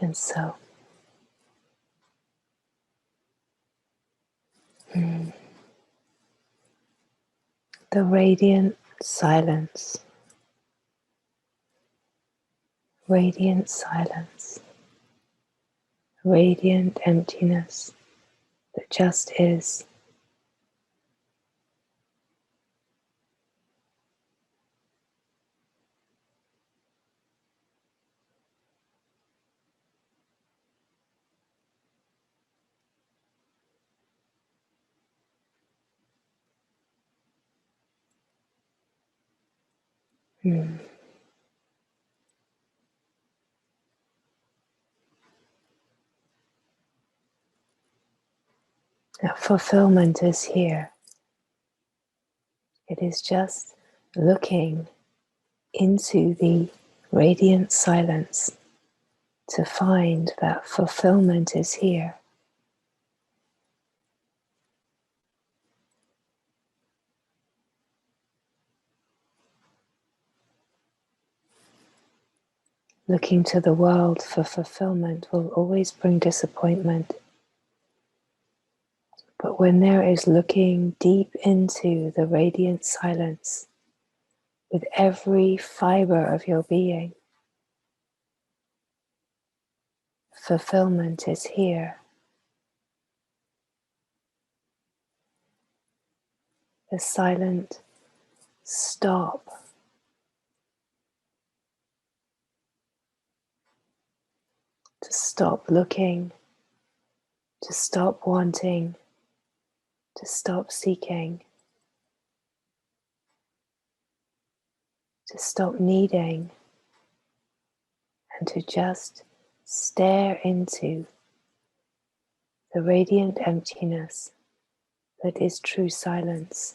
And so, the radiant silence, radiant silence, radiant emptiness that just is. That fulfillment is here. It is just looking into the radiant silence to find that fulfillment is here. Looking to the world for fulfillment will always bring disappointment. But when there is looking deep into the radiant silence with every fiber of your being, fulfillment is here. The silent stop. To stop looking, to stop wanting, to stop seeking, to stop needing, and to just stare into the radiant emptiness that is true silence.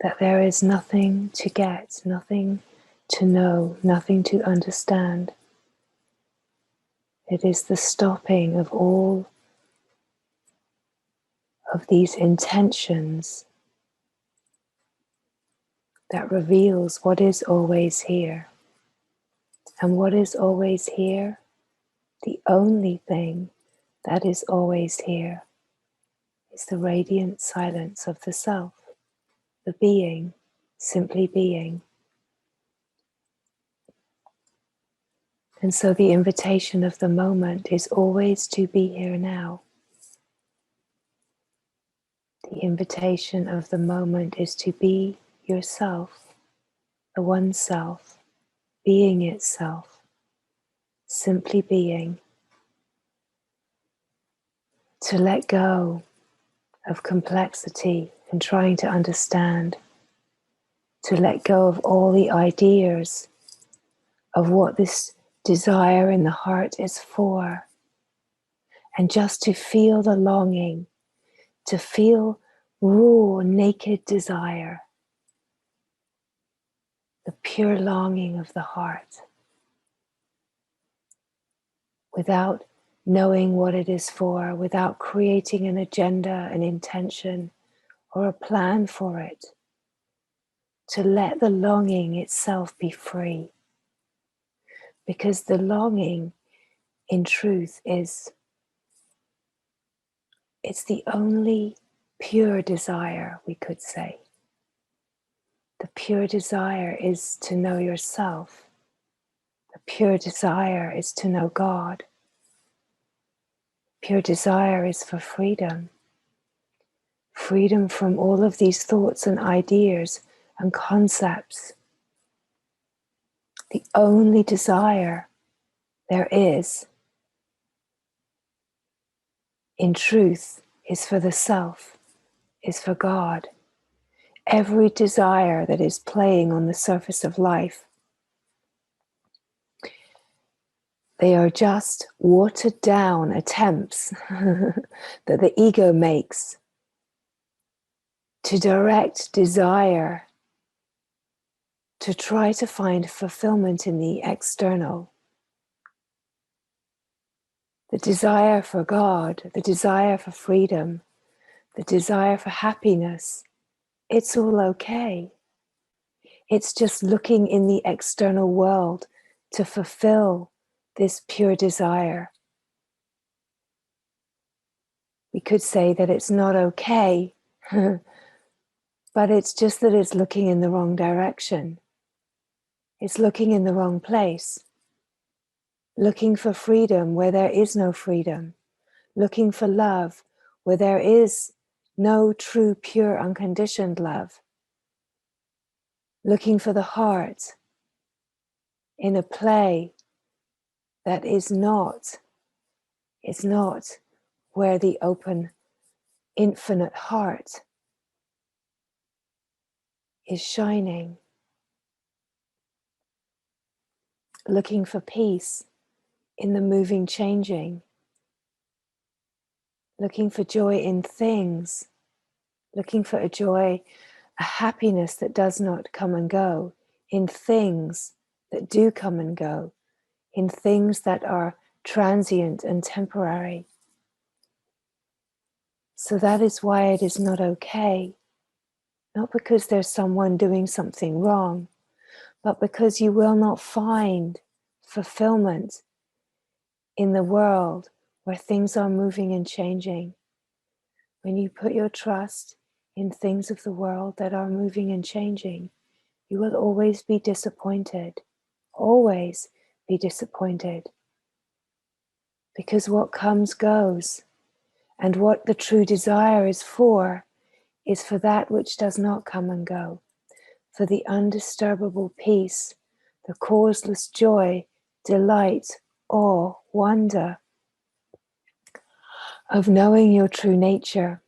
That there is nothing to get, nothing to know, nothing to understand. It is the stopping of all of these intentions that reveals what is always here. And what is always here, the only thing that is always here, is the radiant silence of the self, the being, simply being. And so the invitation of the moment is always to be here now. The invitation of the moment is to be yourself, the one self, being itself, simply being. To let go of complexity and trying to understand. To let go of all the ideas of what this desire in the heart is for, and just to feel the longing, to feel raw, naked desire, the pure longing of the heart, without knowing what it is for, without creating an agenda, an intention, or a plan for it, to let the longing itself be free. Because the longing, in truth, it's the only pure desire, we could say. The pure desire is to know yourself. The pure desire is to know God. Pure desire is for freedom. Freedom from all of these thoughts and ideas and concepts. The only desire there is, in truth, is for the self, is for God. Every desire that is playing on the surface of life, they are just watered down attempts that the ego makes to direct desire, to try to find fulfillment in the external. the desire for God, the desire for freedom, the desire for happiness, it's all okay. It's just looking in the external world to fulfill this pure desire. We could say that it's not okay, but it's just that it's looking in the wrong direction. It's looking in the wrong place. Looking for freedom where there is no freedom. Looking for love where there is no true, pure, unconditioned love. Looking for the heart in a play that is not where the open, infinite heart is shining. Looking for peace in the moving, changing. Looking for joy in things. Looking for a joy, a happiness that does not come and go, in things that do come and go, in things that are transient and temporary. So that is why it is not okay, not because there's someone doing something wrong, but because you will not find fulfillment in the world where things are moving and changing. When you put your trust in things of the world that are moving and changing, you will always be disappointed, always be disappointed. Because what comes goes, and what the true desire is for that which does not come and go, for the undisturbable peace, the causeless joy, delight, awe, wonder of knowing your true nature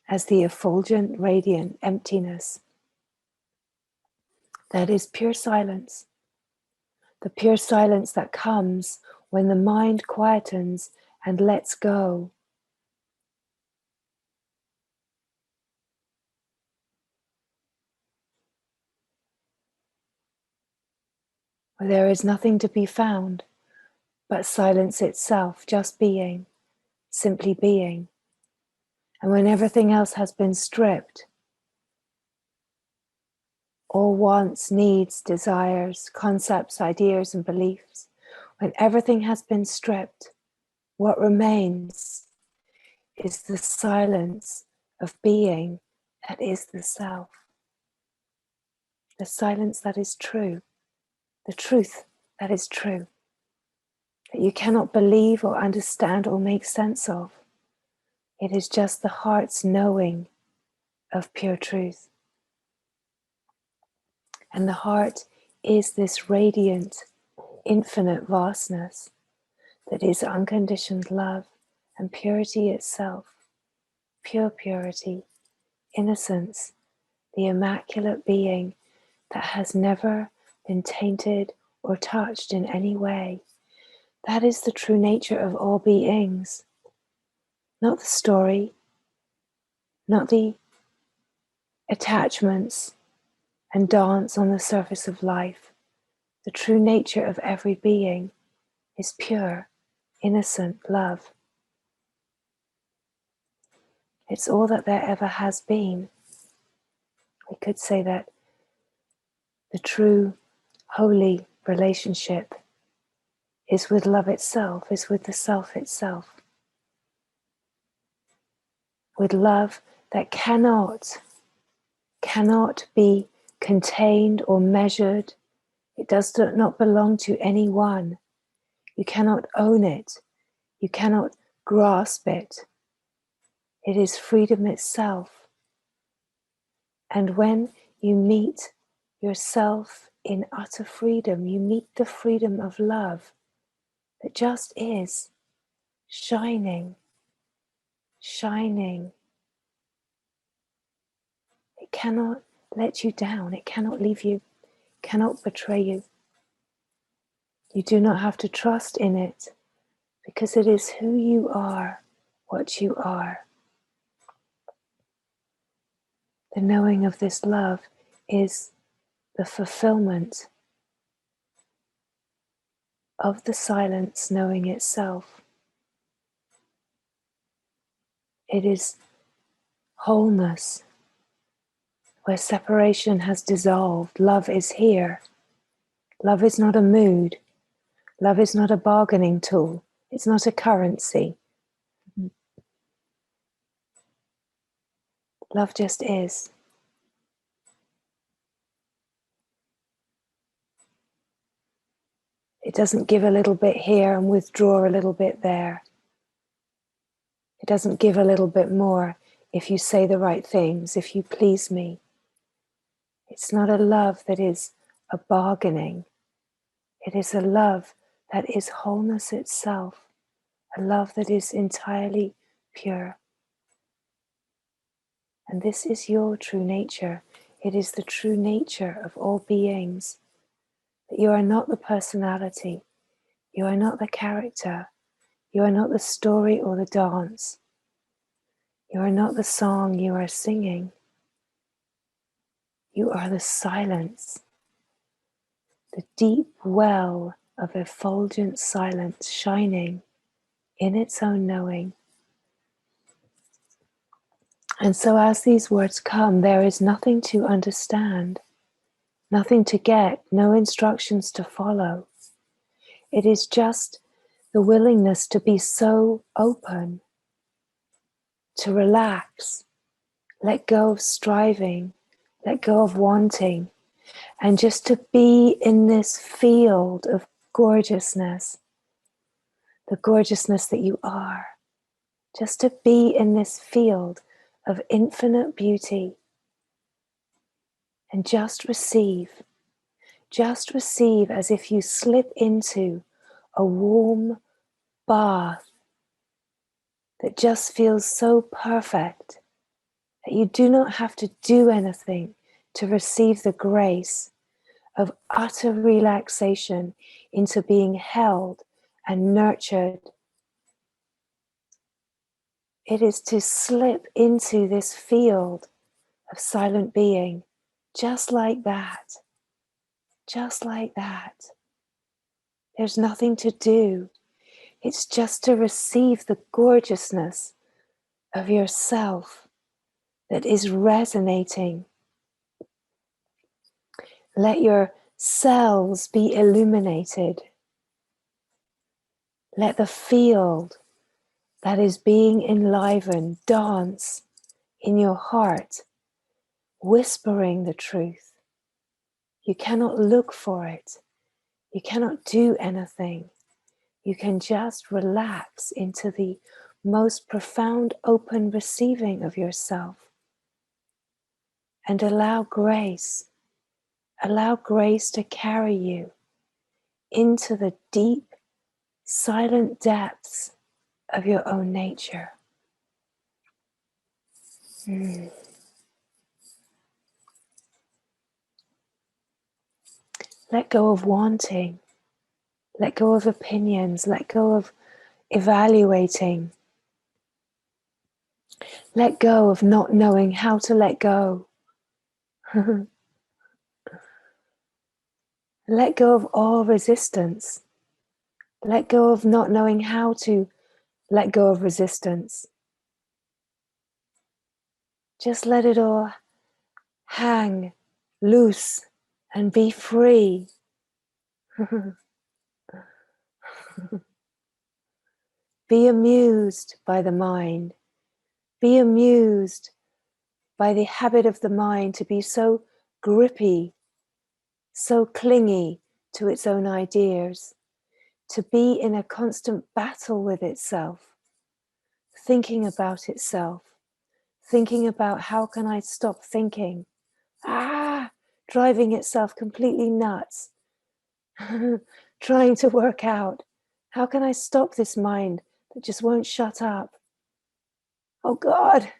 as the effulgent, radiant emptiness that is pure silence, the pure silence that comes when the mind quietens and lets go. Where there is nothing to be found but silence itself, just being, simply being. And when everything else has been stripped, all wants, needs, desires, concepts, ideas, and beliefs, when everything has been stripped, what remains is the silence of being that is the self, the silence that is true, the truth that is true, that you cannot believe or understand or make sense of. It is just the heart's knowing of pure truth. And the heart is this radiant, infinite vastness that is unconditioned love and purity itself, pure purity, innocence, the immaculate being that has never been tainted or touched in any way. That is the true nature of all beings, not the story, not the attachments and dance on the surface of life. The true nature of every being is pure, innocent love. It's all that there ever has been. We could say that the true, holy relationship is with love itself, is with the self itself. With love that cannot be contained or measured. It does not belong to anyone. You cannot own it. You cannot grasp it. It is freedom itself. And when you meet yourself in utter freedom, you meet the freedom of love that just is shining, shining. It cannot let you down. It cannot leave you, cannot betray you. You do not have to trust in it because it is who you are, what you are. The knowing of this love is the fulfillment of the silence knowing itself. It is wholeness, where separation has dissolved. Love is here. Love is not a mood. Love is not a bargaining tool. It's not a currency. Love just is. It doesn't give a little bit here and withdraw a little bit there. It doesn't give a little bit more if you say the right things, if you please me. It's not a love that is a bargaining. It is a love that is wholeness itself, a love that is entirely pure. And this is your true nature. It is the true nature of all beings. That you are not the personality, you are not the character, you are not the story or the dance, you are not the song you are singing. You are the silence, the deep well of effulgent silence shining in its own knowing. And so as these words come, there is nothing to understand, nothing to get, no instructions to follow. It is just the willingness to be so open, to relax, let go of striving, let go of wanting, and just to be in this field of gorgeousness, the gorgeousness that you are, just to be in this field of infinite beauty and just receive as if you slip into a warm bath that just feels so perfect that you do not have to do anything to receive the grace of utter relaxation into being held and nurtured. It is to slip into this field of silent being, just like that, just like that. There's nothing to do. It's just to receive the gorgeousness of yourself that is resonating. Let your cells be illuminated. Let the field that is being enlivened dance in your heart, whispering the truth. You cannot look for it. You cannot do anything. You can just relax into the most profound open receiving of yourself and allow grace to carry you into the deep, silent depths of your own nature. Let go of wanting. Let go of opinions. Let go of evaluating. Let go of not knowing how to let go. Let go of all resistance. Let go of not knowing how to let go of resistance. Just let it all hang loose and be free. Be amused by the mind. Be amused by the habit of the mind to be so grippy, so clingy to its own ideas, to be in a constant battle with itself, thinking about itself, thinking about how can I stop thinking, driving itself completely nuts, trying to work out, how can I stop this mind that just won't shut up? Oh God,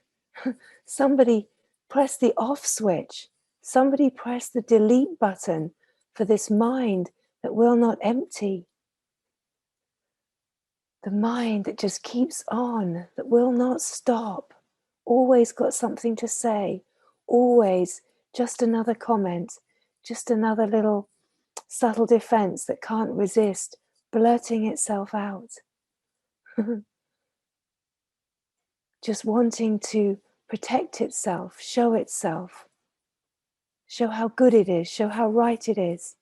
somebody press the off switch. Somebody press the delete button for this mind that will not empty. The mind that just keeps on, that will not stop. Always got something to say. Always just another comment, just another little subtle defense that can't resist blurting itself out, just wanting to protect itself, show how good it is, show how right it is.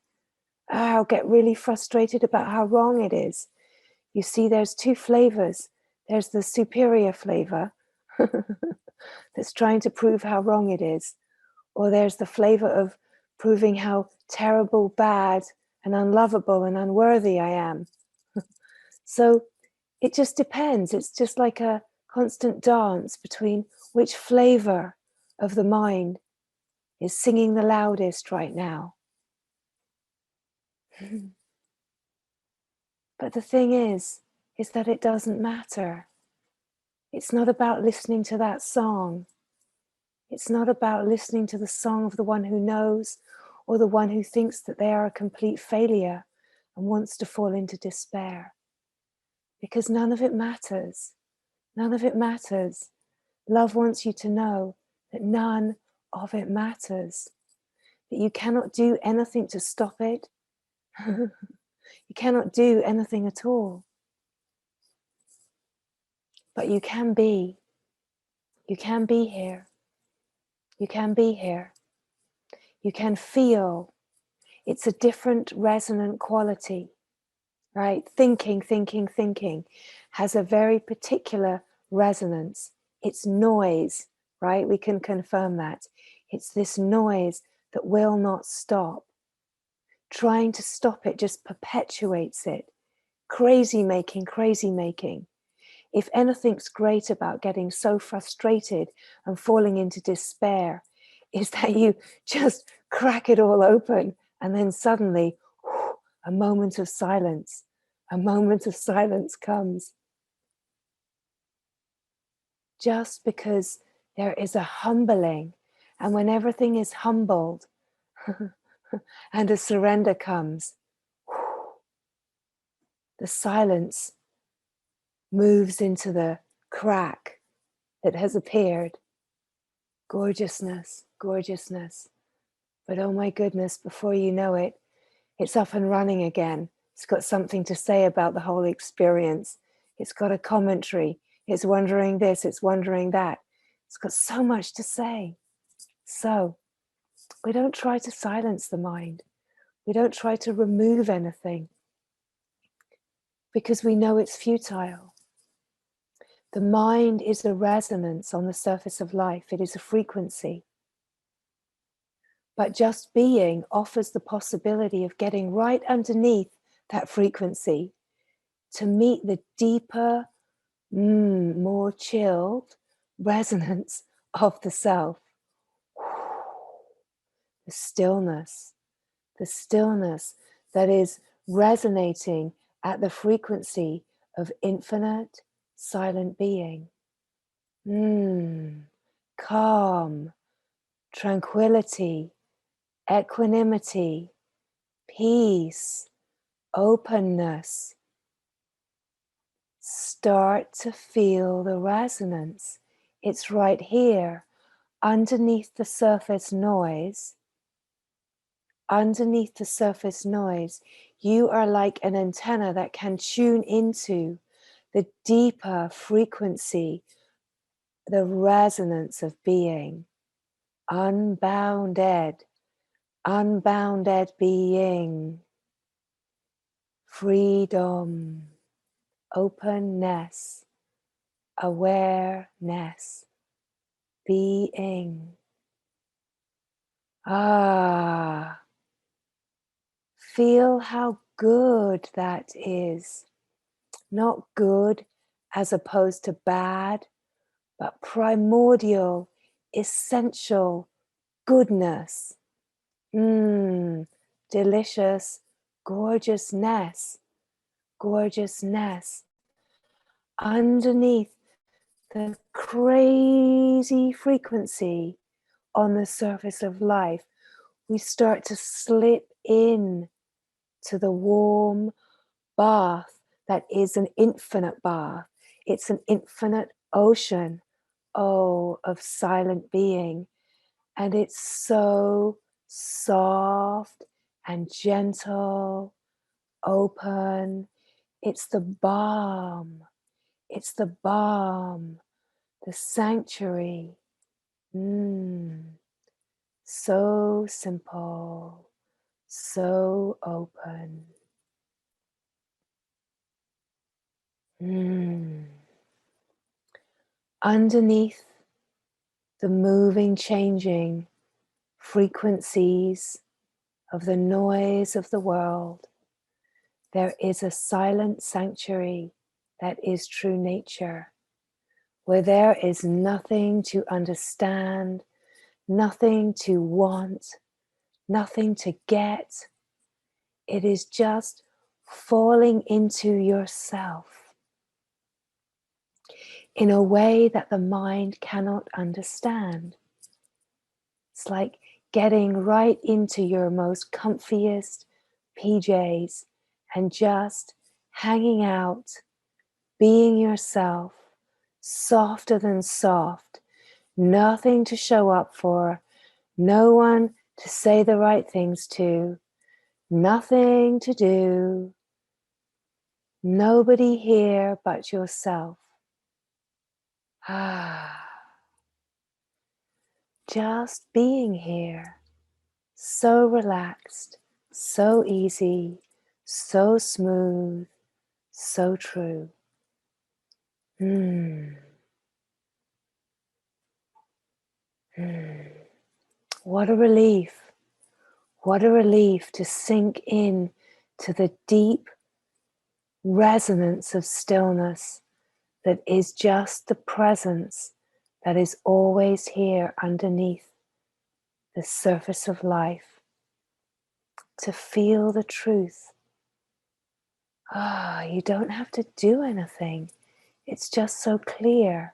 I'll get really frustrated about how wrong it is. You see, there's two flavors. There's the superior flavor that's trying to prove how wrong it is, or there's the flavor of proving how terrible, bad, and unlovable and unworthy I am. So it just depends. It's just like a constant dance between which flavor of the mind is singing the loudest right now. But the thing is that it doesn't matter. It's not about listening to that song. It's not about listening to the song of the one who knows or the one who thinks that they are a complete failure and wants to fall into despair. Because none of it matters. None of it matters. Love wants you to know that none of it matters. That you cannot do anything to stop it. You cannot do anything at all. But you can be. You can be here. You can be here. You can feel. It's a different resonant quality, right? Thinking has a very particular resonance. It's noise, right? We can confirm that. It's this noise that will not stop. Trying to stop it just perpetuates it. Crazy making. If anything's great about getting so frustrated and falling into despair, is that you just crack it all open and then suddenly a moment of silence comes. Just because there is a humbling, and when everything is humbled and a surrender comes, the silence moves into the crack that has appeared. Gorgeousness. But oh my goodness, before you know it, it's up and running again. It's got something to say about the whole experience. It's got a commentary. It's wondering this, it's wondering that. It's got so much to say. So we don't try to silence the mind. We don't try to remove anything because we know it's futile. The mind is a resonance on the surface of life. It is a frequency. But just being offers the possibility of getting right underneath that frequency to meet the deeper, more chilled resonance of the self. The stillness that is resonating at the frequency of infinite silent being. Calm, tranquility, equanimity, peace, openness. Start to feel the resonance. It's right here, underneath the surface noise. Underneath the surface noise, you are like an antenna that can tune into the deeper frequency, the resonance of being. Unbounded being. Freedom, openness, awareness, being. Feel how good that is. Not good as opposed to bad, but primordial, essential goodness. Delicious gorgeousness. Underneath the crazy frequency on the surface of life, we start to slip in to the warm bath that is an infinite bath. It's an infinite ocean, of silent being. And it's so soft and gentle, open. It's the balm. It's the balm, the sanctuary. So simple, so open. Underneath the moving, changing frequencies of the noise of the world, there is a silent sanctuary that is true nature, where there is nothing to understand, nothing to want, nothing to get. It is just falling into yourself in a way that the mind cannot understand. It's like getting right into your most comfiest PJs and just hanging out, being yourself, softer than soft, nothing to show up for, no one to say the right things to, nothing to do, nobody here but yourself. Just being here, so relaxed, so easy, so smooth, so true. What a relief. What a relief to sink in to the deep resonance of stillness that is just the presence that is always here underneath the surface of life. To feel the truth. You don't have to do anything. It's just so clear.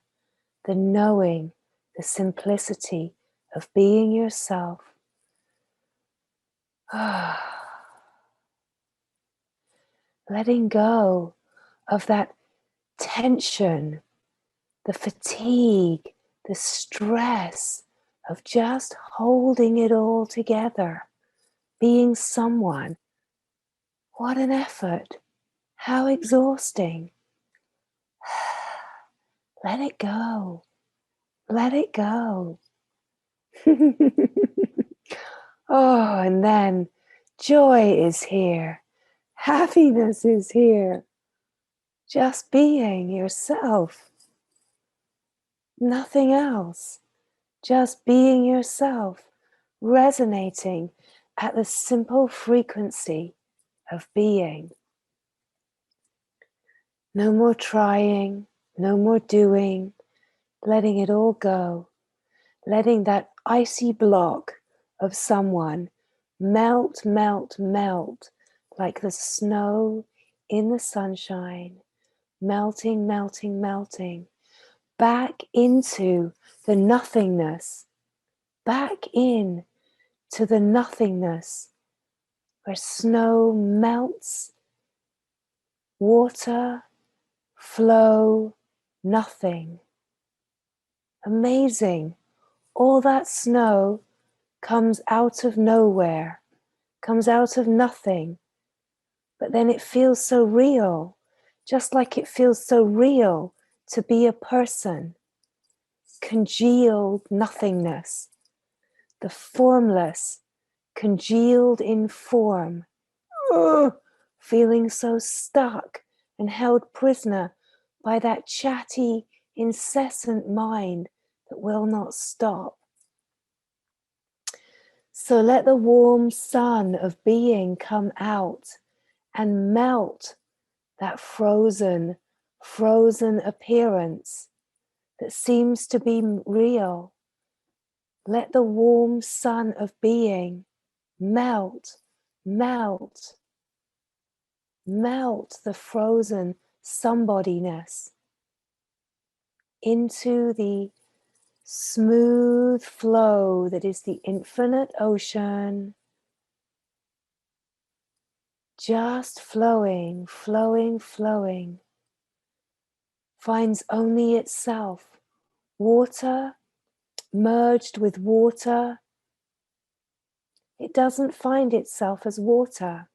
The knowing, the simplicity of being yourself. Letting go of that tension, the fatigue, the stress of just holding it all together, being someone. What an effort. How exhausting. Let it go. Let it go. And then joy is here. Happiness is here. Just being yourself. Nothing else. Just being yourself. Resonating at the simple frequency of being. No more trying. No more doing. Letting it all go. Letting that icy block of someone melt, melt, melt like the snow in the sunshine, melting, melting, melting, back into the nothingness, back in to the nothingness where snow melts, water, flow, nothing. Amazing. All that snow comes out of nowhere, comes out of nothing, but then it feels so real, just like it feels so real to be a person. Congealed nothingness, the formless, congealed in form, feeling so stuck and held prisoner by that chatty, incessant mind that will not stop. So let the warm sun of being come out and melt that frozen appearance that seems to be real. Let the warm sun of being melt, melt, melt the frozen somebodyness into the smooth flow that is the infinite ocean, just flowing, flowing, flowing, finds only itself, water merged with water. It doesn't find itself as water.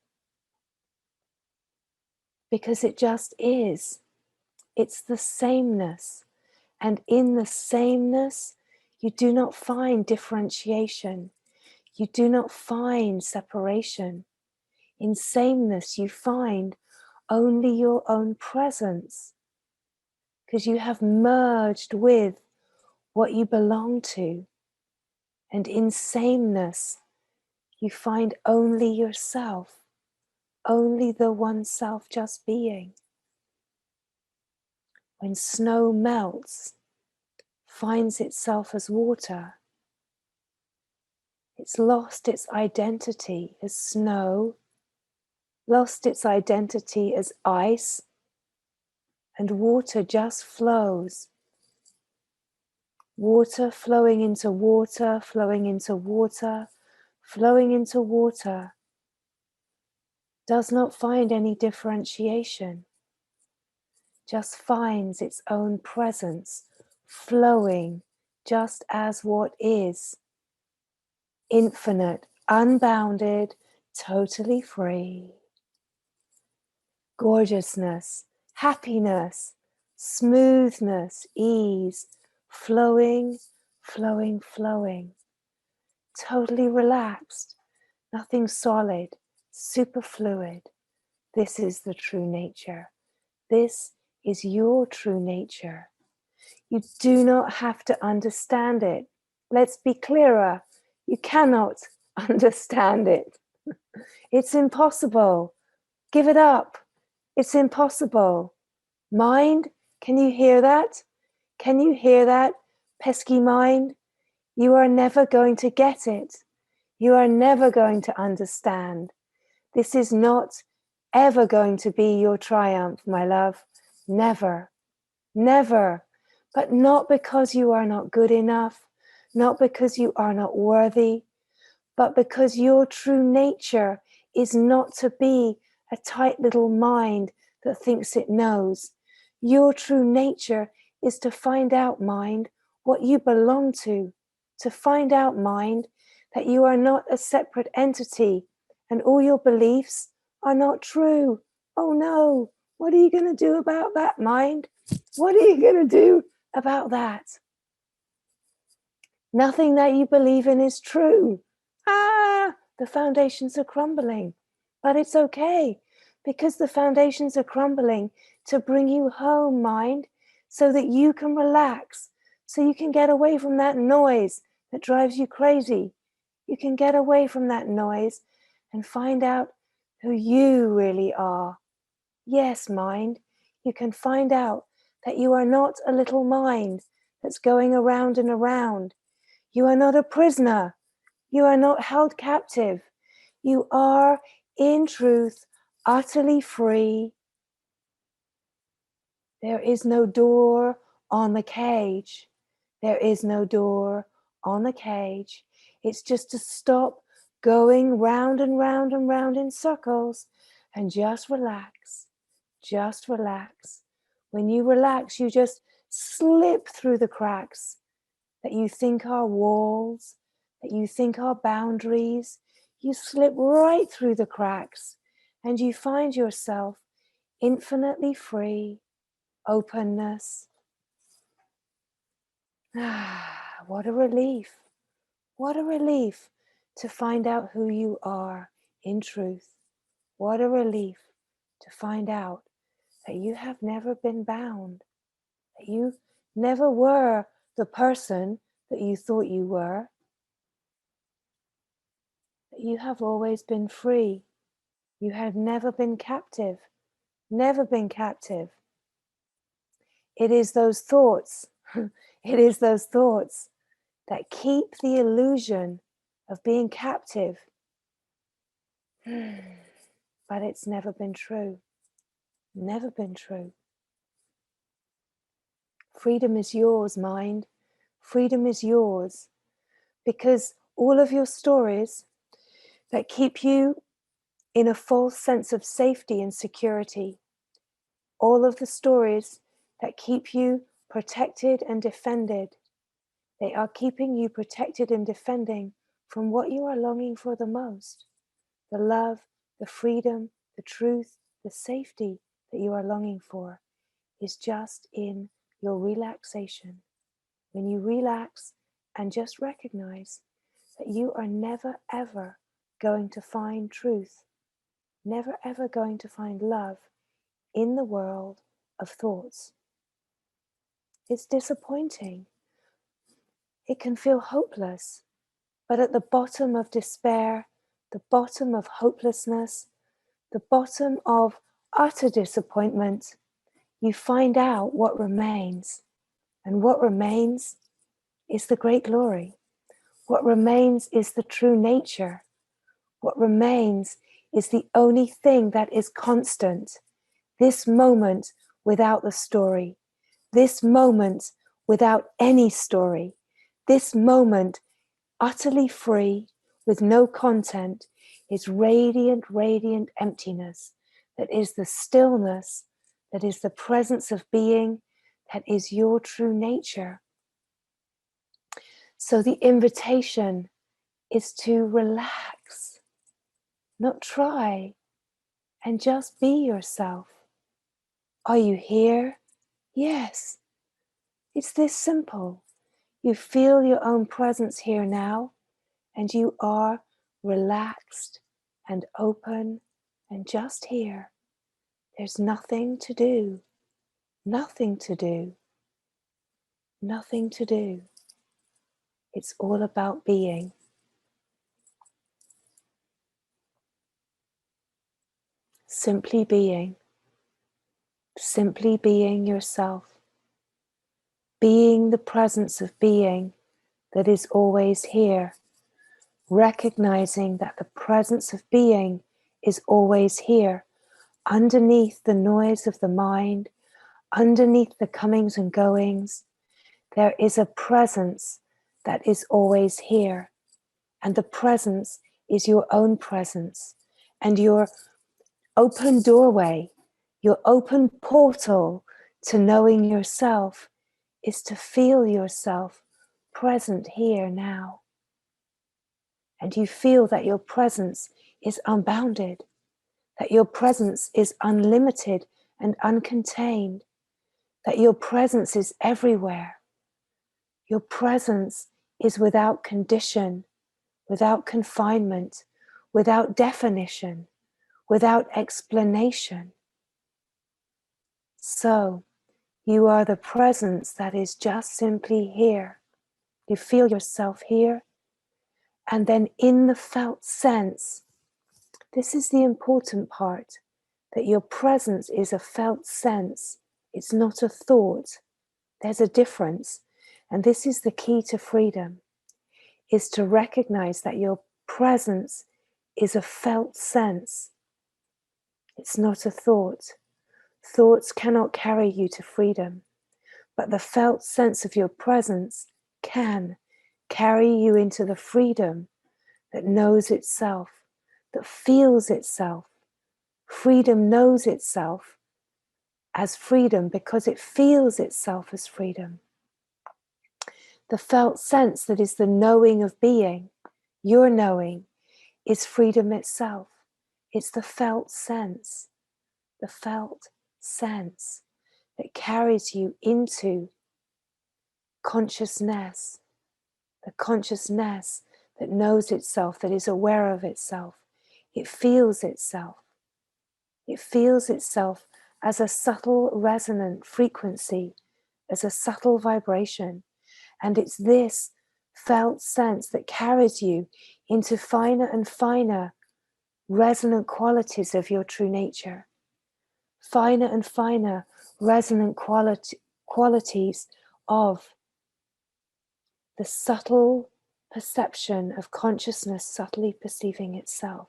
because it just is. It's the sameness. And in the sameness, you do not find differentiation. You do not find separation. In sameness, you find only your own presence, because you have merged with what you belong to. And in sameness, you find only yourself, only the one self just being. When snow melts, finds itself as water, it's lost its identity as snow, lost its identity as ice, and water just flows. Water flowing into water, flowing into water, flowing into water, does not find any differentiation, just finds its own presence, flowing just as what is, infinite, unbounded, totally free. Gorgeousness, happiness, smoothness, ease, flowing, flowing, flowing. Totally relaxed, nothing solid, super fluid. This is the true nature. This is your true nature. You do not have to understand it. Let's be clearer. You cannot understand it. It's impossible. Give it up. It's impossible. Mind, can you hear that? Can you hear that, pesky mind? You are never going to get it. You are never going to understand. This is not ever going to be your triumph, my love. Never. Never. But not because you are not good enough, not because you are not worthy, but because your true nature is not to be a tight little mind that thinks it knows. Your true nature is to find out, mind, what you belong to find out, mind, that you are not a separate entity and all your beliefs are not true. Oh no, what are you going to do about that, mind? What are you going to do about that? Nothing that you believe in is true. The foundations are crumbling. But it's okay, because the foundations are crumbling to bring you home, mind, so that you can relax, so you can get away from that noise that drives you crazy. You can get away from that noise and find out who you really are. Yes, mind, you can find out that you are not a little mind that's going around and around. You are not a prisoner. You are not held captive. You are, in truth, utterly free. There is no door on the cage. There is no door on the cage. It's just to stop going round and round and round in circles and just relax. Just relax. When you relax, you just slip through the cracks that you think are walls, that you think are boundaries. You slip right through the cracks and you find yourself infinitely free. Openness. What a relief. What a relief to find out who you are in truth. What a relief to find out that you have never been bound, that you never were the person that you thought you were, that you have always been free. You have never been captive, never been captive. It is those thoughts, it is those thoughts that keep the illusion of being captive. But it's never been true. Never been true. Freedom is yours, mind. Freedom is yours. Because all of your stories that keep you in a false sense of safety and security, all of the stories that keep you protected and defended, they are keeping you protected and defending from what you are longing for the most. The love, the freedom, the truth, the safety that you are longing for is just in your relaxation. When you relax and just recognize that you are never ever going to find truth, never ever going to find love in the world of thoughts. It's disappointing. It can feel hopeless, but at the bottom of despair, the bottom of hopelessness, the bottom of utter disappointment, you find out what remains. And what remains is the great glory. What remains is the true nature. What remains is the only thing that is constant. This moment without the story. This moment without any story. This moment utterly free, with no content, is radiant, radiant emptiness. That is the stillness, that is the presence of being, that is your true nature. So the invitation is to relax, not try, and just be yourself. Are you here? Yes. It's this simple. You feel your own presence here now, and you are relaxed and open and just here. There's nothing to do, nothing to do, nothing to do. It's all about being. Simply being yourself. Being the presence of being that is always here. Recognizing that the presence of being is always here, underneath the noise of the mind, underneath the comings and goings. There is a presence that is always here, and the presence is your own presence, and your open doorway, your open portal to knowing yourself is to feel yourself present here now. And you feel that your presence is unbounded, that your presence is unlimited and uncontained, that your presence is everywhere. Your presence is without condition, without confinement, without definition, without explanation. So, you are the presence that is just simply here. You feel yourself here, and then in the felt sense, this is the important part, that your presence is a felt sense. It's not a thought. There's a difference. And this is the key to freedom, is to recognize that your presence is a felt sense. It's not a thought. Thoughts cannot carry you to freedom, but the felt sense of your presence can carry you into the freedom that knows itself, that feels itself. Freedom knows itself as freedom because it feels itself as freedom. The felt sense that is the knowing of being, your knowing, is freedom itself. It's the felt sense that carries you into consciousness, the consciousness that knows itself, that is aware of itself. It feels itself. It feels itself as a subtle resonant frequency, as a subtle vibration. And it's this felt sense that carries you into finer and finer resonant qualities of your true nature. Finer and finer resonant qualities of the subtle perception of consciousness subtly perceiving itself.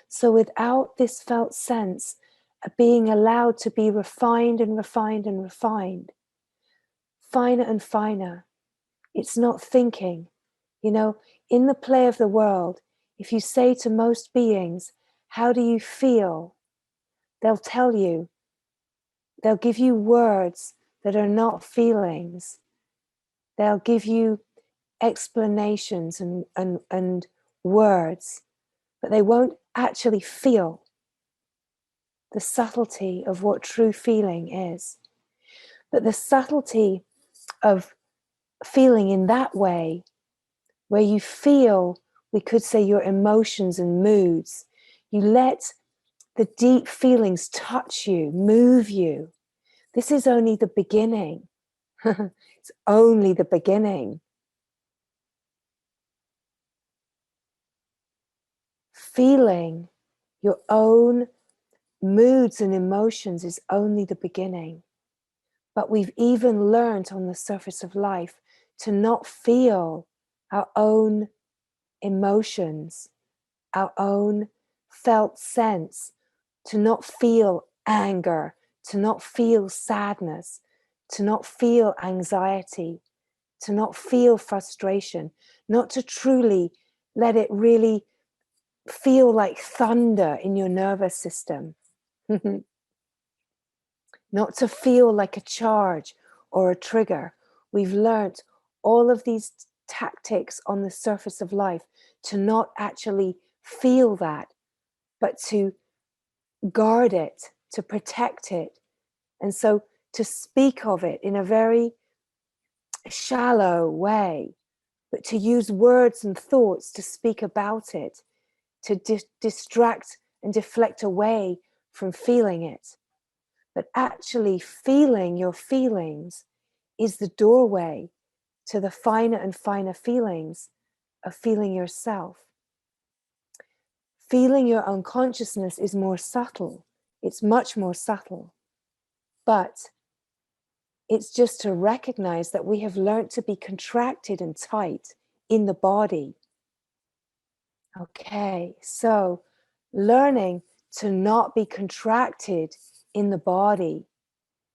So without this felt sense of being allowed to be refined and refined and refined, finer and finer, it's not thinking. You know, in the play of the world, if you say to most beings, how do you feel? They'll tell you, they'll give you words that are not feelings. They'll give you explanations and words, but they won't actually feel. the subtlety of what true feeling is. But the subtlety of feeling in that way, where you feel, we could say, your emotions and moods, you let the deep feelings touch you, move you. This is only the beginning. It's only the beginning. Feeling your own moods and emotions is only the beginning. But we've even learned on the surface of life to not feel our own emotions, our own felt sense, to not feel anger, to not feel sadness, to not feel anxiety, to not feel frustration, not to truly let it really feel like thunder in your nervous system. Not to feel like a charge or a trigger. We've learnt all of these tactics on the surface of life to not actually feel that, but to guard it, to protect it. And so to speak of it in a very shallow way, but to use words and thoughts to speak about it, to distract and deflect away from feeling it. But actually feeling your feelings is the doorway to the finer and finer feelings of feeling yourself. Feeling your unconsciousness is more subtle. It's much more subtle. But it's just to recognize that we have learned to be contracted and tight in the body. Okay, so learning to not be contracted in the body,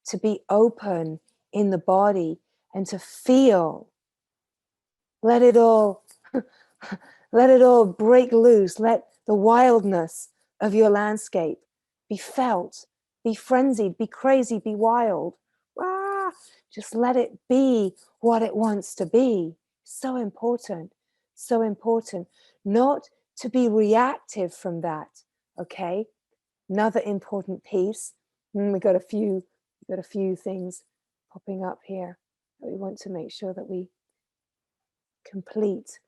to be open in the body and to feel. Let it all let it all break loose. Let the wildness of your landscape be felt, be frenzied, be crazy, be wild. Ah, just let it be what it wants to be. So important, so important. Not to be reactive from that, okay? Another important piece. We got a few things popping up here that we want to make sure that we complete.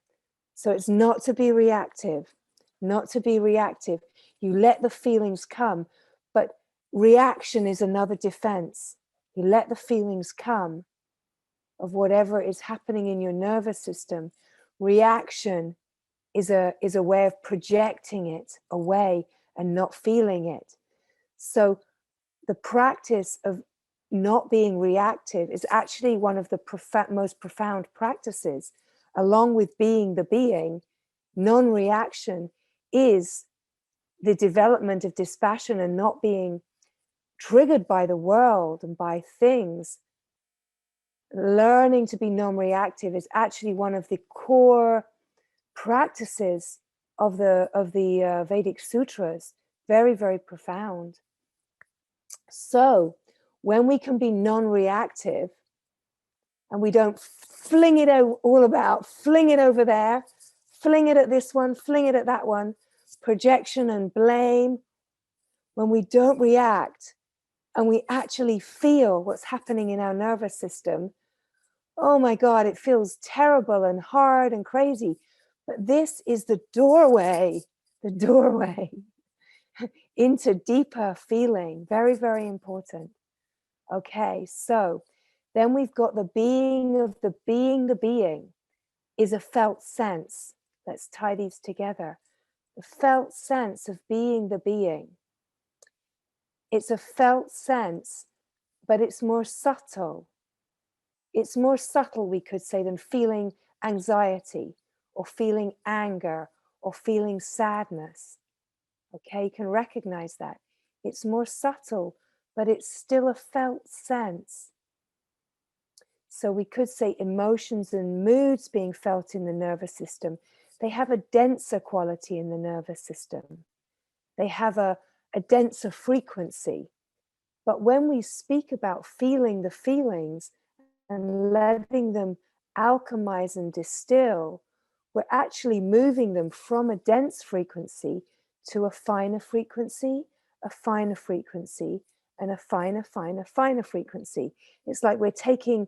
So it's not to be reactive, not to be reactive. You let the feelings come, but reaction is another defense. You let the feelings come of whatever is happening in your nervous system. Reaction is a way of projecting it away and not feeling it. So the practice of not being reactive is actually one of the most profound practices. Along with being the being, non-reaction is the development of dispassion and not being triggered by the world and by things. Learning to be non-reactive is actually one of the core practices of the Vedic sutras. Very, very profound. So when we can be non-reactive and we don't fling it all about, fling it over there, fling it at this one, fling it at that one, projection and blame, when we don't react and we actually feel what's happening in our nervous system, oh my God, it feels terrible and hard and crazy. But this is the doorway into deeper feeling. Very, very important. Okay, so then we've got the being of the being. The being is a felt sense. Let's tie these together. The felt sense of being the being. It's a felt sense, but it's more subtle. It's more subtle, we could say, than feeling anxiety or feeling anger or feeling sadness. Okay, you can recognize that. It's more subtle, but it's still a felt sense. So we could say emotions and moods being felt in the nervous system, they have a denser quality in the nervous system. They have a denser frequency. But when we speak about feeling the feelings and letting them alchemize and distill, we're actually moving them from a dense frequency to a finer frequency, a finer frequency, and a finer, finer, finer frequency. It's like we're taking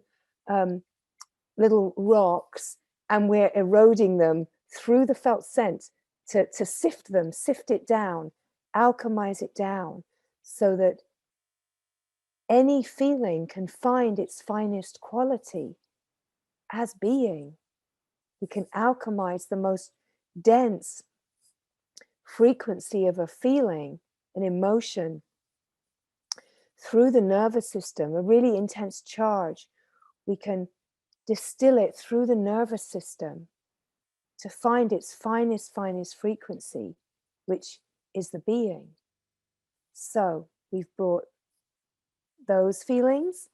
little rocks and we're eroding them through the felt sense to sift them, sift it down, alchemize it down, so that any feeling can find its finest quality as being. We can alchemize the most dense frequency of a feeling, an emotion, through the nervous system, a really intense charge. We can distill it through the nervous system to find its finest, finest frequency, which is the being. So we've brought those feelings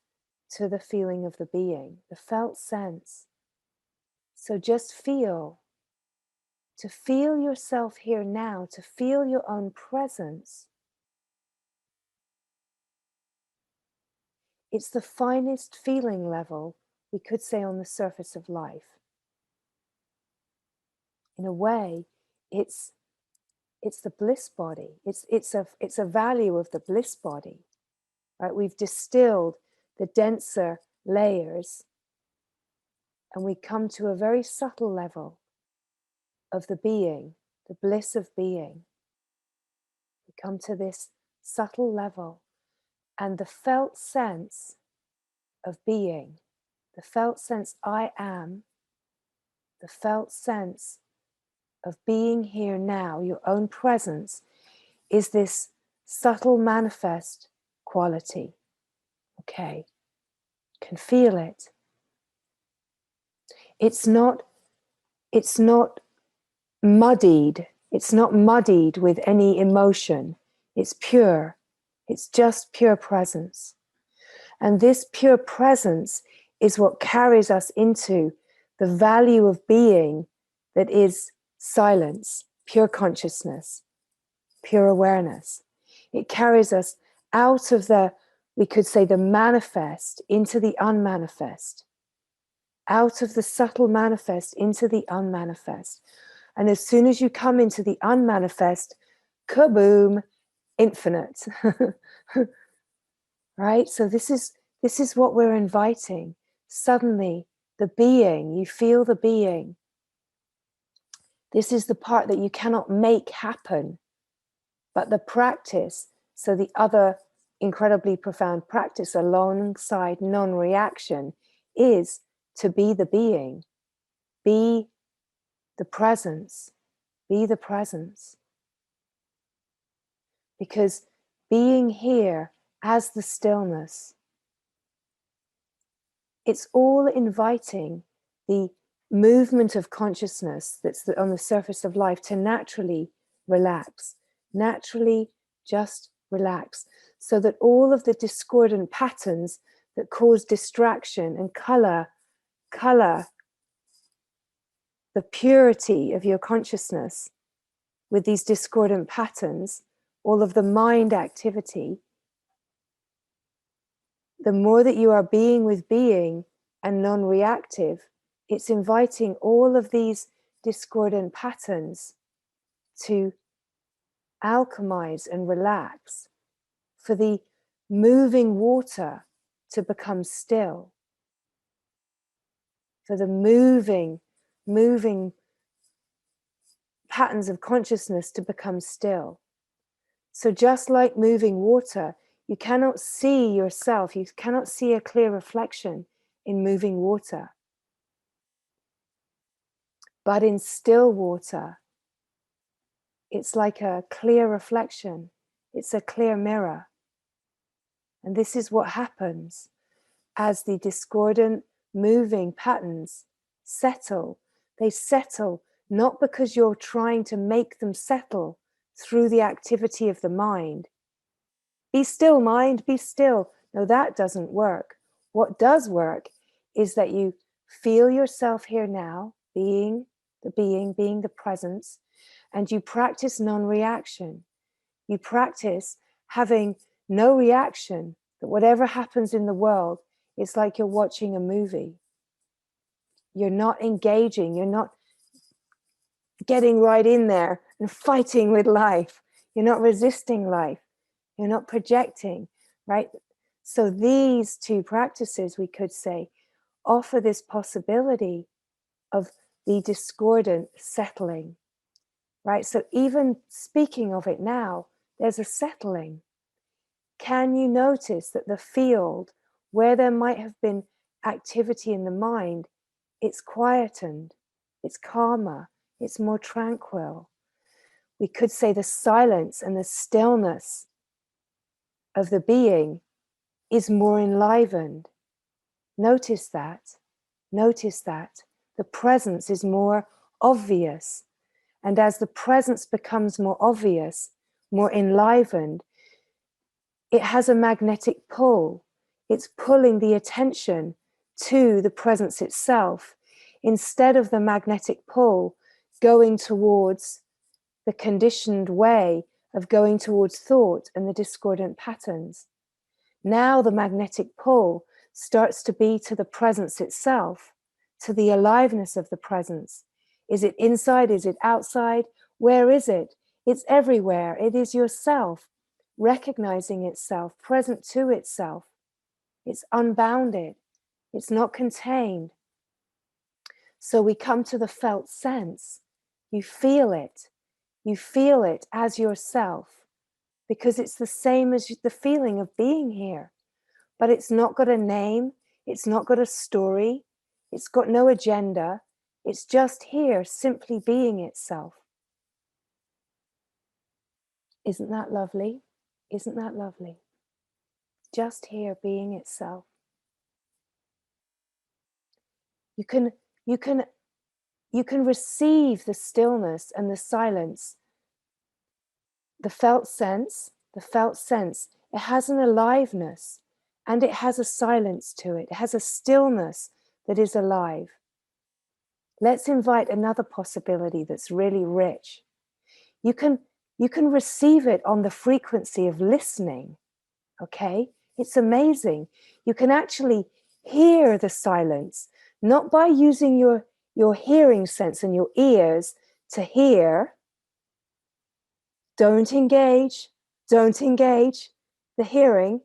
to the feeling of the being, the felt sense. So just feel, to feel yourself here now, to feel your own presence. It's the finest feeling level, we could say, on the surface of life. In a way, it's the bliss body. It's a value of the bliss body. Right? We've distilled the denser layers, and we come to a very subtle level of the being, the bliss of being. We come to this subtle level, and the felt sense of being, the felt sense I am, the felt sense of being here now, your own presence, is this subtle manifest quality. Okay, can feel it. It's not muddied. It's not muddied with any emotion. It's pure. It's just pure presence. And this pure presence is what carries us into the value of being that is silence, pure consciousness, pure awareness. It carries us out of the, we could say, the manifest into the unmanifest, out of the subtle manifest into the unmanifest. And as soon as you come into the unmanifest, kaboom, infinite. Right? So this is what we're inviting. Suddenly, the being, you feel the being. This is the part that you cannot make happen, but the practice, so the other incredibly profound practice alongside non-reaction is to be the being, be the presence, be the presence. Because being here as the stillness, it's all inviting the movement of consciousness that's on the surface of life to naturally relax, naturally just relax, so that all of the discordant patterns that cause distraction and color the purity of your consciousness with these discordant patterns, all of the mind activity, the more that you are being with being and non-reactive, it's inviting all of these discordant patterns to alchemize and relax, for the moving water to become still, for the moving patterns of consciousness to become still. So just like moving water, you cannot see yourself, you cannot see a clear reflection in moving water. But in still water, it's like a clear reflection. It's a clear mirror. And this is what happens as the discordant moving patterns settle. They settle not because you're trying to make them settle through the activity of the mind. Be still, mind, be still. No, that doesn't work. What does work is that you feel yourself here now, being the presence, and you practice non-reaction. You practice having no reaction, that whatever happens in the world, it's like you're watching a movie. You're not engaging, you're not getting right in there and fighting with life. You're not resisting life. You're not projecting, right? So these two practices, we could say, offer this possibility of the discordant settling, right? So even speaking of it now, there's a settling. Can you notice that the field where there might have been activity in the mind, it's quietened, it's calmer, it's more tranquil. We could say the silence and the stillness of the being is more enlivened. Notice that. Notice that. The presence is more obvious. And as the presence becomes more obvious, more enlivened, it has a magnetic pull. It's pulling the attention to the presence itself instead of the magnetic pull going towards the conditioned way of going towards thought and the discordant patterns. Now the magnetic pull starts to be to the presence itself, to the aliveness of the presence. Is it inside? Is it outside? Where is it? It's everywhere. It is yourself, recognizing itself, present to itself. It's unbounded. It's not contained. So we come to the felt sense. You feel it. You feel it as yourself because it's the same as the feeling of being here. But it's not got a name. It's not got a story. It's got no agenda. It's just here, simply being itself. Isn't that lovely? Isn't that lovely? Just here, being itself. You can receive the stillness and the silence, the felt sense, it has an aliveness and it has a silence to it. It has a stillness that is alive. Let's invite another possibility that's really rich. You can receive it on the frequency of listening, okay? It's amazing. You can actually hear the silence, not by using your hearing sense and your ears to hear. Don't engage the hearing.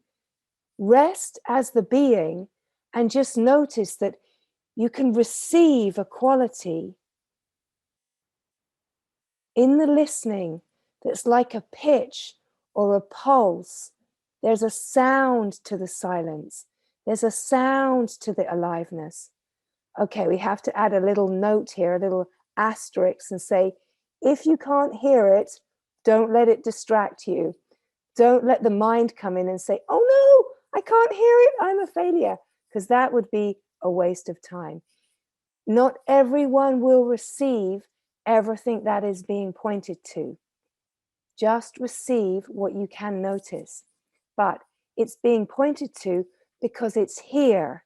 Rest as the being and just notice that you can receive a quality in the listening that's like a pitch or a pulse. There's a sound to the silence. There's a sound to the aliveness. Okay, we have to add a little note here, a little asterisk, and say, if you can't hear it, don't let it distract you. Don't let the mind come in and say, oh no, I can't hear it, I'm a failure, because that would be a waste of time. Not everyone will receive everything that is being pointed to. Just receive what you can notice. But it's being pointed to because it's here.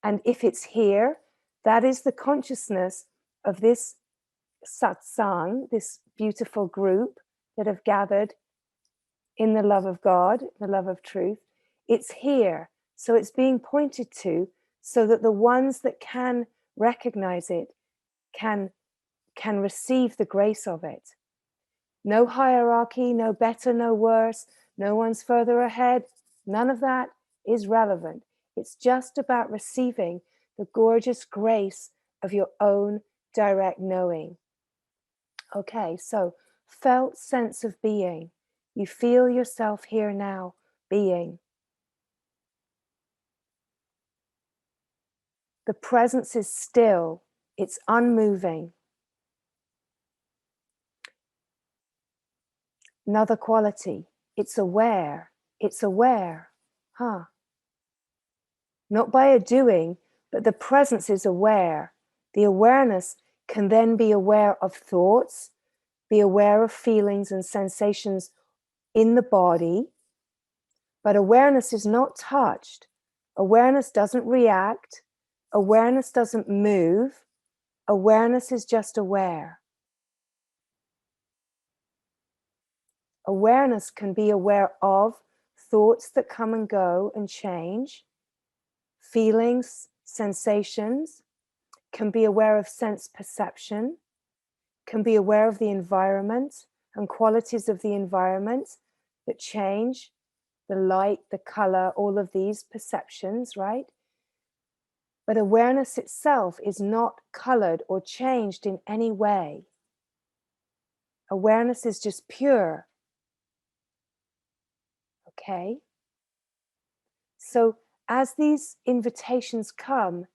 And if it's here, that is the consciousness of this Satsang, this beautiful group that have gathered in the love of God, the love of truth. It's here. So it's being pointed to so that the ones that can recognize it can receive the grace of it. No hierarchy, no better, no worse, no one's further ahead. None of that is relevant. It's just about receiving the gorgeous grace of your own direct knowing. Okay, so felt sense of being. You feel yourself here now, being. The presence is still, it's unmoving. Another quality, it's aware, Not by a doing, but the presence is aware. The awareness can then be aware of thoughts, be aware of feelings and sensations in the body, but awareness is not touched. Awareness doesn't react. Awareness doesn't move. Awareness is just aware. Awareness can be aware of thoughts that come and go and change, feelings, sensations, can be aware of sense perception, can be aware of the environment and qualities of the environment, that change, the light, the color, all of these perceptions, right? But awareness itself is not colored or changed in any way. Awareness is just pure. Okay? So as these invitations come,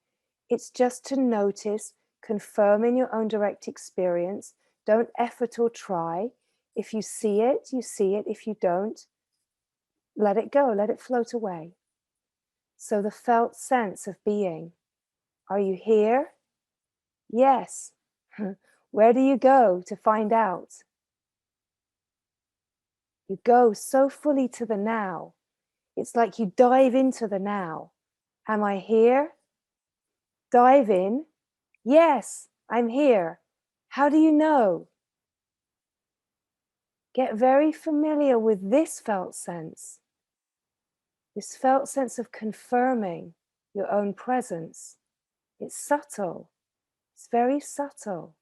it's just to notice, confirm in your own direct experience. Don't effort or try. If you see it, you see it. If you don't, let it go, let it float away. So the felt sense of being. Are you here? Yes. Where do you go to find out? You go so fully to the now. It's like you dive into the now. Am I here? Dive in. Yes, I'm here. How do you know? Get very familiar with this felt sense of confirming your own presence. It's subtle. It's very subtle.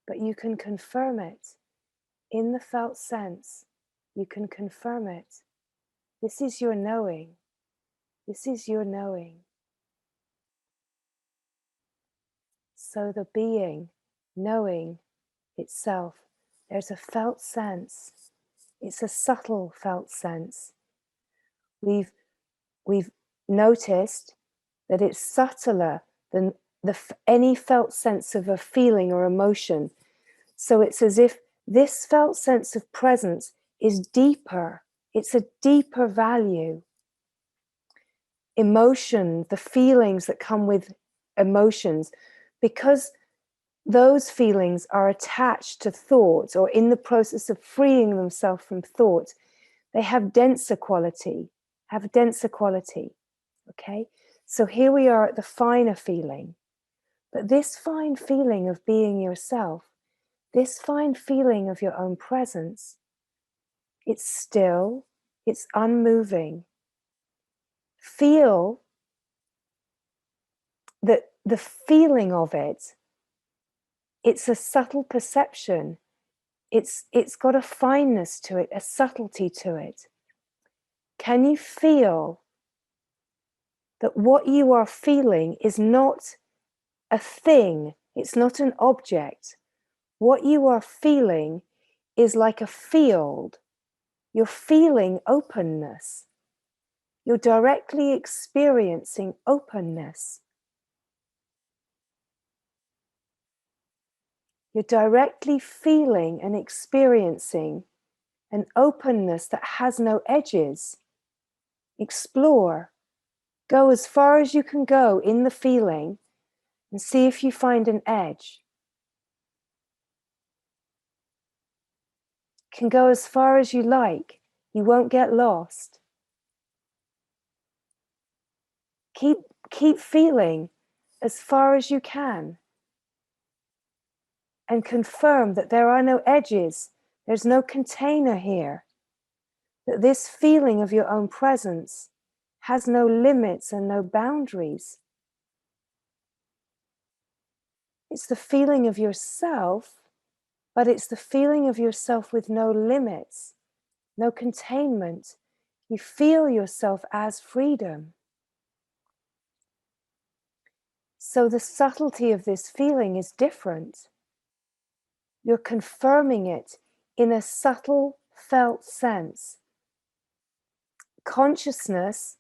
But you can confirm it in the felt sense. You can confirm it. This is your knowing. This is your knowing. So the being, knowing itself, there's a felt sense. It's a subtle felt sense. We've noticed that it's subtler than any felt sense of a feeling or emotion. So it's as if this felt sense of presence is deeper. It's a deeper value. Emotion, the feelings that come with emotions, because those feelings are attached to thought or in the process of freeing themselves from thought, they have denser quality, okay? So here we are at the finer feeling. But this fine feeling of being yourself, this fine feeling of your own presence, it's still, it's unmoving. Feel that the feeling of it, it's a subtle perception. It's got a fineness to it, a subtlety to it. Can you feel that what you are feeling is not a thing? It's not an object. What you are feeling is like a field. You're feeling openness. You're directly experiencing openness. You're directly feeling and experiencing an openness that has no edges. Explore. Go as far as you can go in the feeling and see if you find an edge. Can go as far as you like. You won't get lost. Keep feeling as far as you can. And confirm that there are no edges. There's no container here. That this feeling of your own presence has no limits and no boundaries. It's the feeling of yourself, but it's the feeling of yourself with no limits, no containment. You feel yourself as freedom. So the subtlety of this feeling is different. You're confirming it in a subtle, felt sense. Consciousness,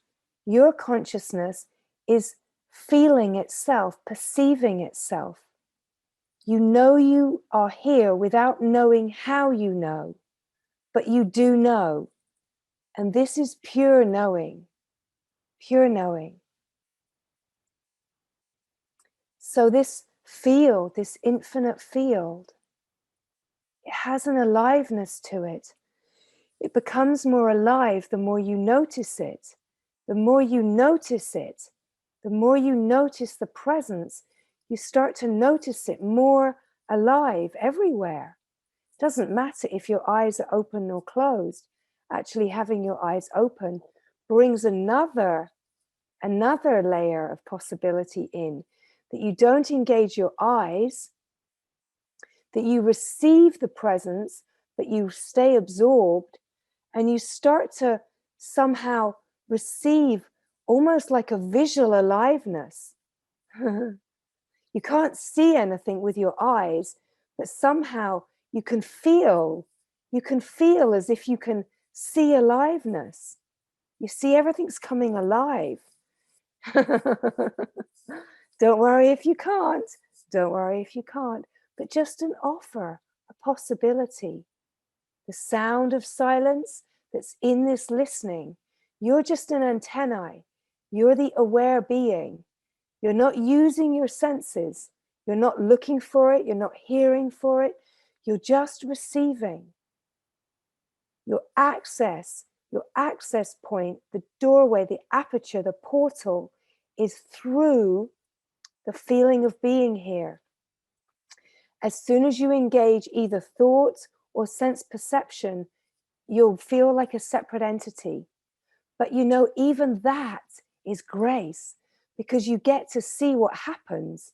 your consciousness, is feeling itself, perceiving itself. You know you are here without knowing how you know, but you do know. And this is pure knowing, pure knowing. So this field, this infinite field, it has an aliveness to it. It becomes more alive the more you notice it. The more you notice it, the more you notice the presence, you start to notice it more alive everywhere. It doesn't matter if your eyes are open or closed. Actually, having your eyes open brings another layer of possibility in, that you don't engage your eyes, that you receive the presence, but you stay absorbed, And you start to somehow receive almost like a visual aliveness. You can't see anything with your eyes, but somehow you can feel as if you can see aliveness. You see everything's coming alive. Don't worry if you can't. Don't worry if you can't. But just an offer, a possibility. The sound of silence that's in this listening. You're just an antennae. You're the aware being. You're not using your senses. You're not looking for it. You're not hearing for it. You're just receiving. Your access point, the doorway, the aperture, the portal is through the feeling of being here. As soon as you engage either thought or sense perception, you'll feel like a separate entity. But you know, even that is grace, because you get to see what happens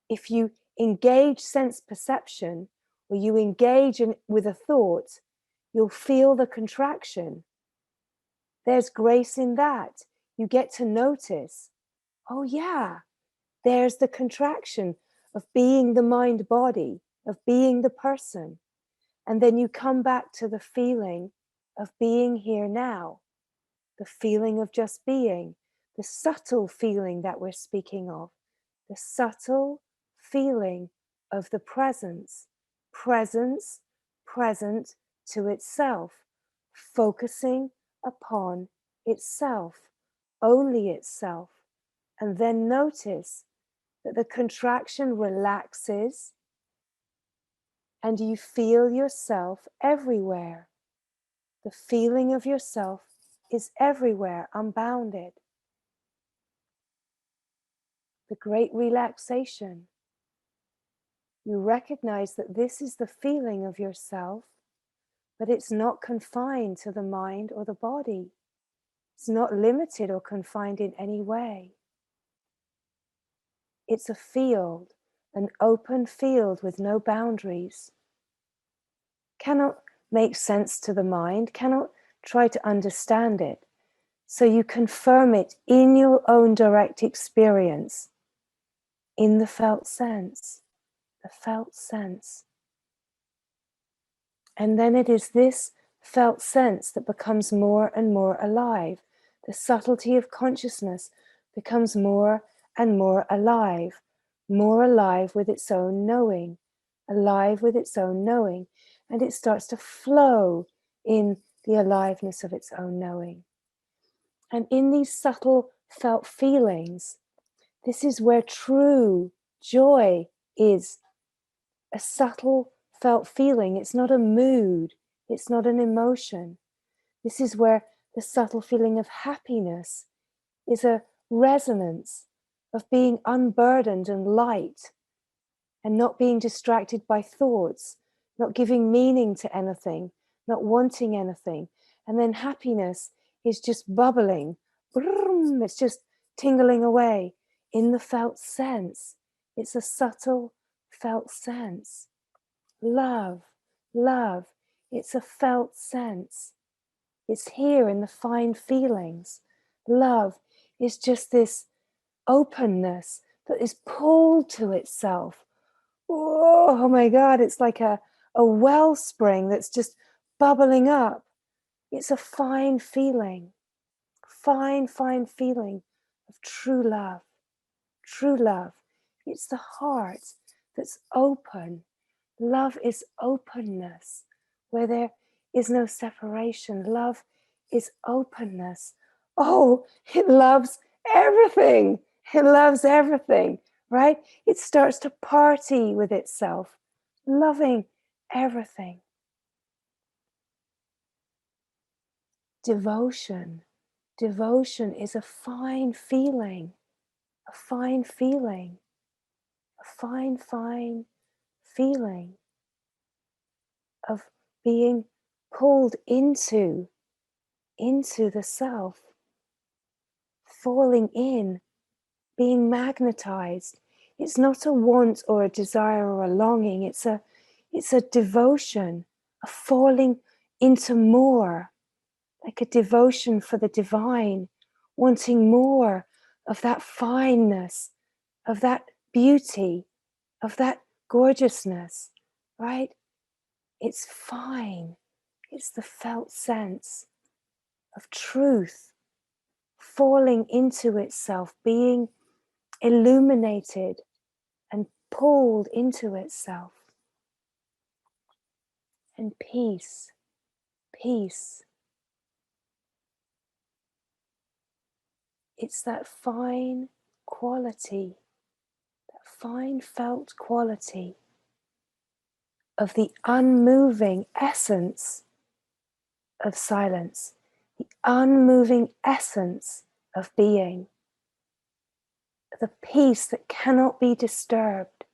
if you engage sense perception or you engage with a thought. You'll feel the contraction. There's grace in that. You get to notice, oh yeah, there's the contraction of being the mind body, of being the person. And then you come back to the feeling of being here now, the feeling of just being, the subtle feeling that we're speaking of, the subtle feeling of the presence, present to itself, focusing upon itself, only itself. And then notice that the contraction relaxes and you feel yourself everywhere. The feeling of yourself is everywhere, unbounded. The great relaxation. You recognize that this is the feeling of yourself, but it's not confined to the mind or the body. It's not limited or confined in any way. It's a field, an open field with no boundaries. Cannot make sense to the mind, cannot try to understand it. So you confirm it in your own direct experience, in the felt sense, the felt sense. And then it is this felt sense that becomes more and more alive. The subtlety of consciousness becomes more and more alive with its own knowing, alive with its own knowing. And it starts to flow in the aliveness of its own knowing. And in these subtle felt feelings, this is where true joy is. A subtle felt feeling. It's not a mood. It's not an emotion. This is where the subtle feeling of happiness is a resonance of being unburdened and light and not being distracted by thoughts, not giving meaning to anything, not wanting anything. And then happiness is just bubbling. It's just tingling away in the felt sense. It's a subtle felt sense. Love, it's a felt sense. It's here in the fine feelings. Love is just this openness that is pulled to itself. Oh my God, it's like a wellspring that's just bubbling up. It's a fine feeling of true love. True love. It's the heart that's open. Love is openness, where there is no separation. Love is openness. Oh, it loves everything. It loves everything, right? It starts to party with itself, loving everything. Devotion. Devotion is a fine feeling, a fine feeling, a fine feeling of being pulled into the self, falling in, being magnetized. It's not a want or a desire or a longing. It's a devotion, a falling into more, like a devotion for the divine, wanting more of that fineness, of that beauty, of that gorgeousness, right? It's fine. It's the felt sense of truth falling into itself, being illuminated and pulled into itself. And peace, peace. It's that fine quality, that fine felt quality of the unmoving essence of silence, the unmoving essence of being, the peace that cannot be disturbed.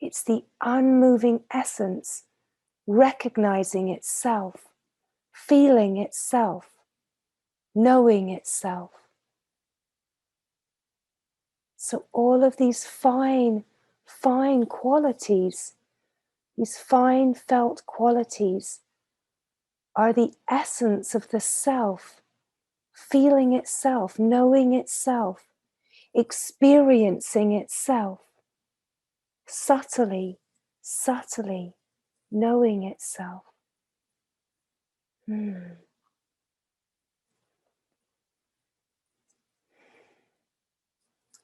It's the unmoving essence recognizing itself, feeling itself, knowing itself. So all of these fine, fine qualities, these fine felt qualities are the essence of the self, feeling itself, knowing itself, experiencing itself, subtly, subtly knowing itself.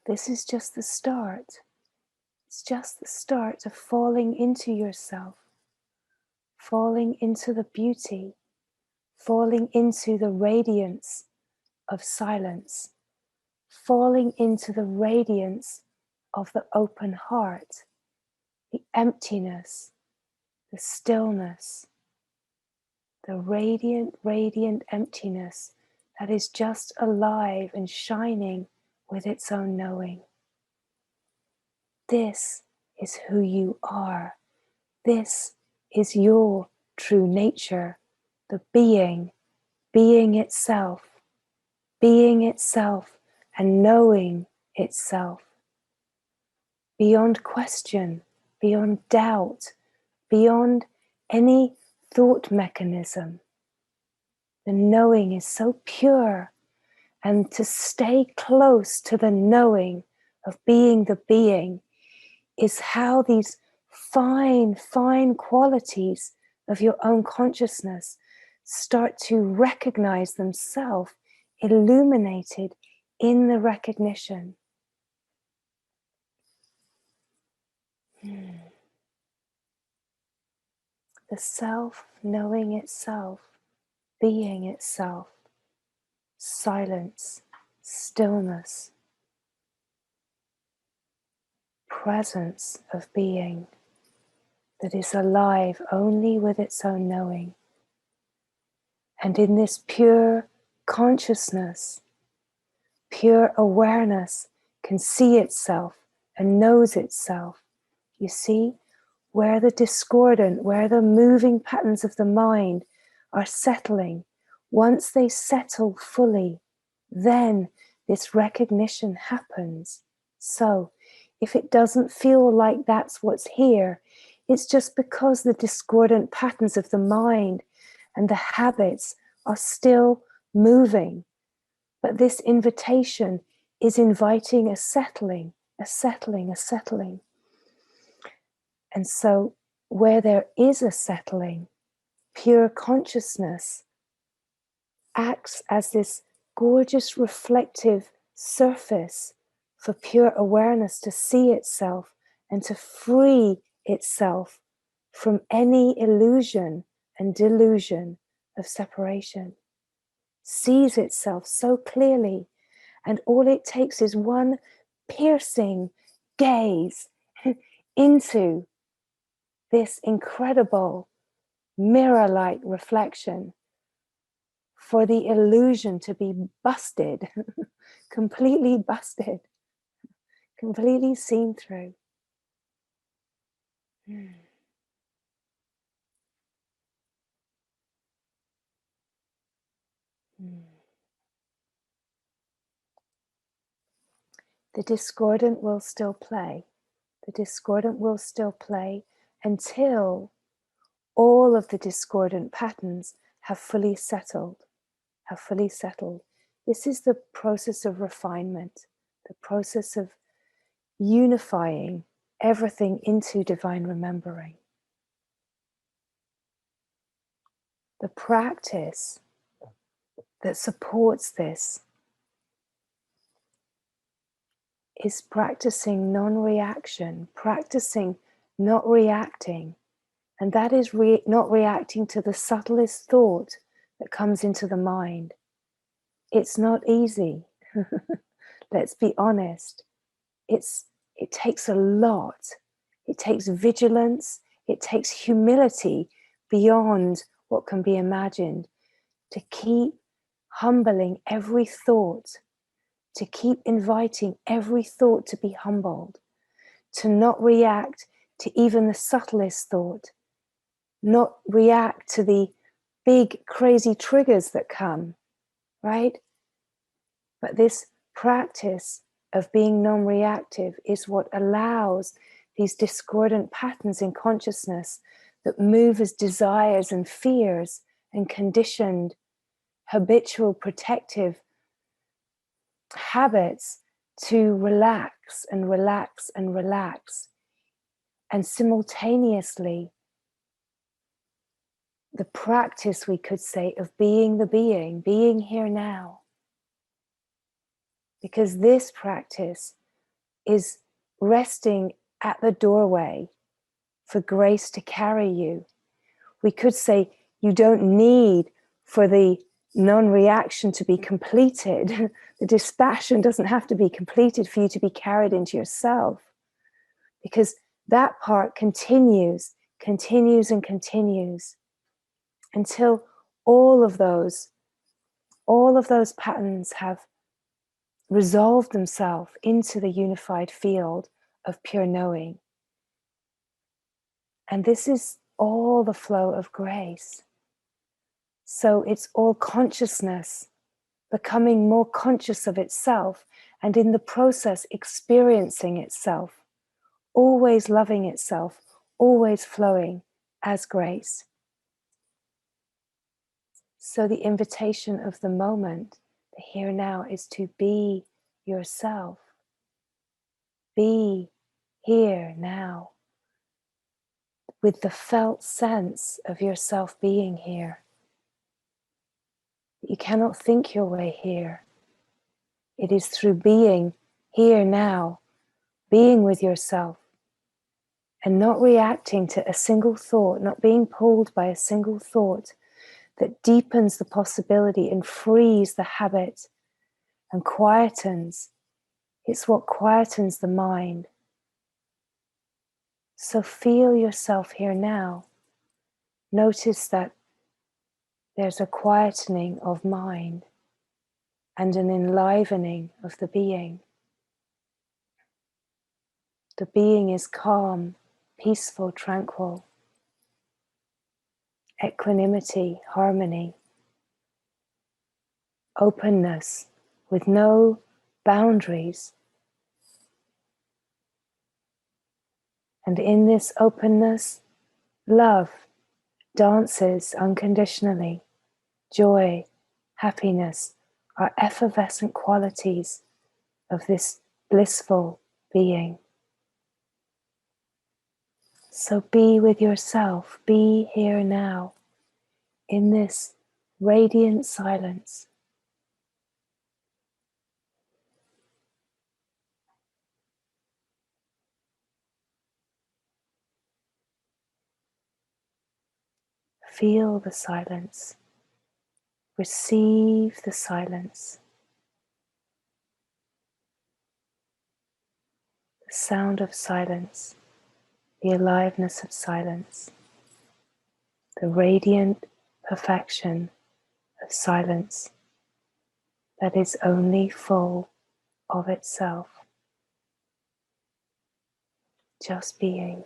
This is just the start. It's just the start of falling into yourself, falling into the beauty, falling into the radiance of silence, falling into the radiance of the open heart, the emptiness, the stillness, the radiant, radiant emptiness that is just alive and shining with its own knowing. This is who you are. This is your true nature, the being itself and knowing itself. Beyond question, beyond doubt, beyond any thought mechanism. The knowing is so pure, and to stay close to the knowing of being the being is how these fine, fine qualities of your own consciousness start to recognize themselves illuminated in the recognition. The self knowing itself, being itself, silence, stillness, presence of being that is alive only with its own knowing. And in this pure consciousness, pure awareness can see itself and knows itself. You see, where the discordant, where the moving patterns of the mind are settling, once they settle fully, then this recognition happens. So, if it doesn't feel like that's what's here, it's just because the discordant patterns of the mind and the habits are still moving. But this invitation is inviting a settling, a settling, a settling. And so where there is a settling, pure consciousness acts as this gorgeous reflective surface for pure awareness to see itself and to free itself from any illusion and delusion of separation. Sees itself so clearly, and all it takes is one piercing gaze into this incredible mirror-like reflection for the illusion to be busted, completely busted, completely seen through. The discordant will still play. The discordant will still play until all of the discordant patterns have fully settled. have fully settled. This is the process of refinement, the process of unifying everything into divine remembering. The practice that supports this is practicing non-reaction, practicing not reacting. And that is not reacting to the subtlest thought that comes into the mind. It's not easy. Let's be honest. It takes a lot. It takes vigilance. It takes humility beyond what can be imagined to keep humbling every thought, to keep inviting every thought to be humbled, to not react to even the subtlest thought, not react to the big crazy triggers that come, right? But this practice of being non-reactive is what allows these discordant patterns in consciousness that move as desires and fears and conditioned habitual protective habits to relax and relax and relax. And simultaneously, the practice, we could say, of being the being here now. Because this practice is resting at the doorway for grace to carry you. We could say you don't need for the non-reaction to be completed. The dispassion doesn't have to be completed for you to be carried into yourself. Because that part continues and continues until all of those patterns have resolved themselves into the unified field of pure knowing. And this is all the flow of grace. So it's all consciousness becoming more conscious of itself, and in the process experiencing itself, always loving itself, always flowing as grace. So the invitation of the moment, the here now, is to be yourself. Be here now with the felt sense of yourself being here. You cannot think your way here. It is through being here now, being with yourself, and not reacting to a single thought, not being pulled by a single thought, that deepens the possibility and frees the habit and quietens. It's what quietens the mind. So feel yourself here now. Notice that there's a quietening of mind and an enlivening of the being. The being is calm, peaceful, tranquil. Equanimity, harmony, openness with no boundaries. And in this openness, love dances unconditionally. Joy, happiness are effervescent qualities of this blissful being. So be with yourself, be here now in this radiant silence. Feel the silence. Receive the silence. The sound of silence. The aliveness of silence. The radiant perfection of silence that is only full of itself. Just being.